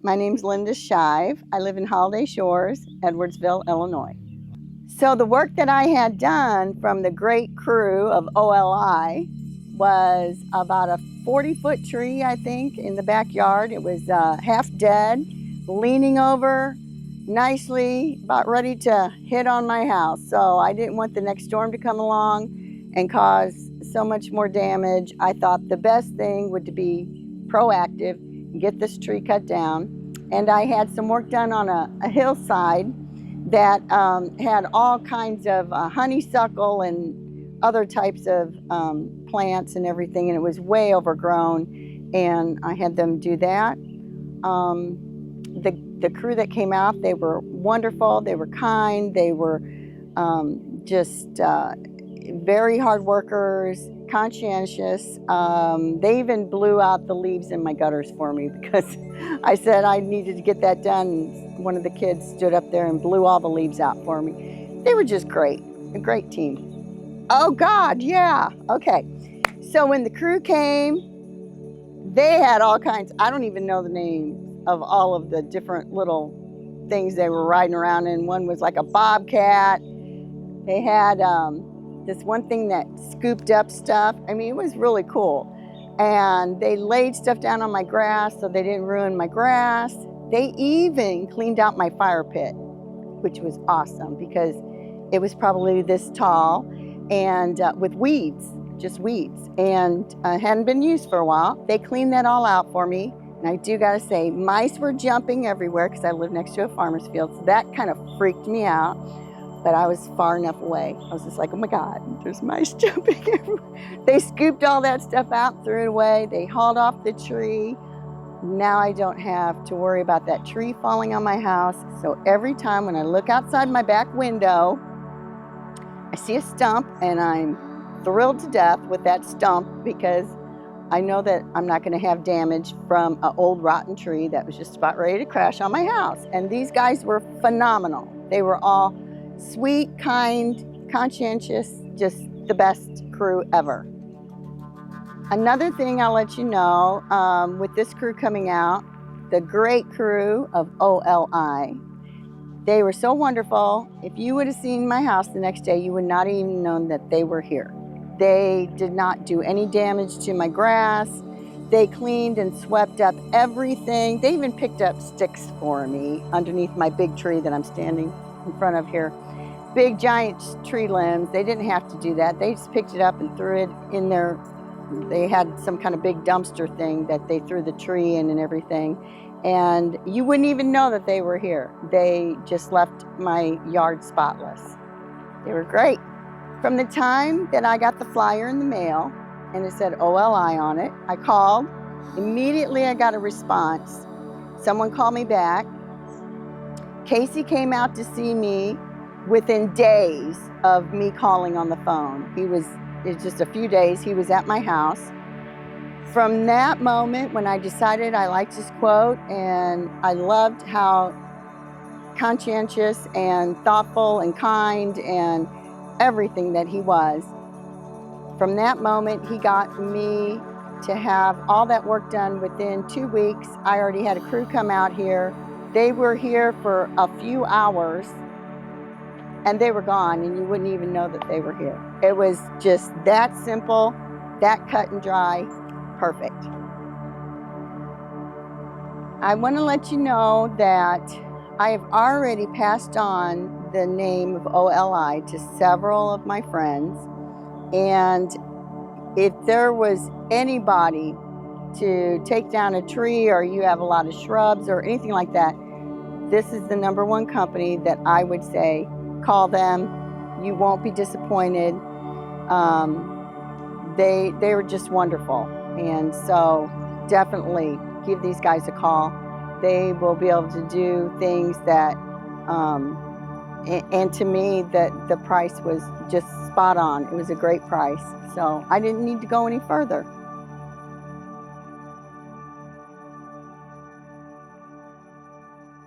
My name's Linda Shive. I live in Holiday Shores, Edwardsville, Illinois. So the work that I had done from the great crew of OLI was about a 40-foot tree, I think, in the backyard. It was half dead, leaning over nicely, about ready to hit on my house. So I didn't want the next storm to come along and cause so much more damage. I thought the best thing would be proactive and get this tree cut down. And I had some work done on a hillside that had all kinds of honeysuckle and other types of plants and everything, and it was way overgrown, and I had them do that. The crew that came out, they were wonderful, they were kind, they were just very hard workers, conscientious. They even blew out the leaves in my gutters for me because I said I needed to get that done. One of the kids stood up there and blew all the leaves out for me. They were just great, a great team. Oh God, yeah, okay. So when the crew came, they had all kinds, I don't even know the name of all of the different little things they were riding around in. One was like a bobcat. They had this one thing that scooped up stuff. I mean, it was really cool. And they laid stuff down on my grass so they didn't ruin my grass. They even cleaned out my fire pit, which was awesome because it was probably this tall and with weeds, just weeds, and hadn't been used for a while. They cleaned that all out for me. And I do gotta say, mice were jumping everywhere because I live next to a farmer's field, so that kind of freaked me out. But I was far enough away. I was just like, oh my God, there's mice jumping everywhere. They scooped all that stuff out, threw it away. They hauled off the tree. Now I don't have to worry about that tree falling on my house. So every time when I look outside my back window, I see a stump and I'm thrilled to death with that stump because I know that I'm not gonna have damage from an old rotten tree that was just about ready to crash on my house. And these guys were phenomenal. They were all sweet, kind, conscientious, just the best crew ever. Another thing I'll let you know, with this crew coming out, the great crew of OLI, they were so wonderful. If you would have seen my house the next day, you would not even known that they were here. They did not do any damage to my grass. They cleaned and swept up everything. They even picked up sticks for me underneath my big tree that I'm standing in front of here. Big giant tree limbs. They didn't have to do that. They just picked it up and threw it in there. They had some kind of big dumpster thing that they threw the tree in and everything. And you wouldn't even know that they were here. They just left my yard spotless. They were great. From the time that I got the flyer in the mail and it said OLI on it, I called. Immediately I got a response. Someone called me back. Casey came out to see me within days of me calling on the phone. It's just a few days, he was at my house. From that moment when I decided I liked his quote and I loved how conscientious and thoughtful and kind and everything that he was, from that moment he got me to have all that work done within 2 weeks. I already had a crew come out here. They were here for a few hours and they were gone and you wouldn't even know that they were here. It was just that simple, that cut and dry, perfect. I want to let you know that I have already passed on the name of OLI to several of my friends, and if there was anybody to take down a tree or you have a lot of shrubs or anything like that, this is the #1 company that I would say call them. You won't be disappointed. They were just wonderful, and so definitely give these guys a call. They will be able to do things that, and to me, the price was just spot on. It was a great price, so I didn't need to go any further.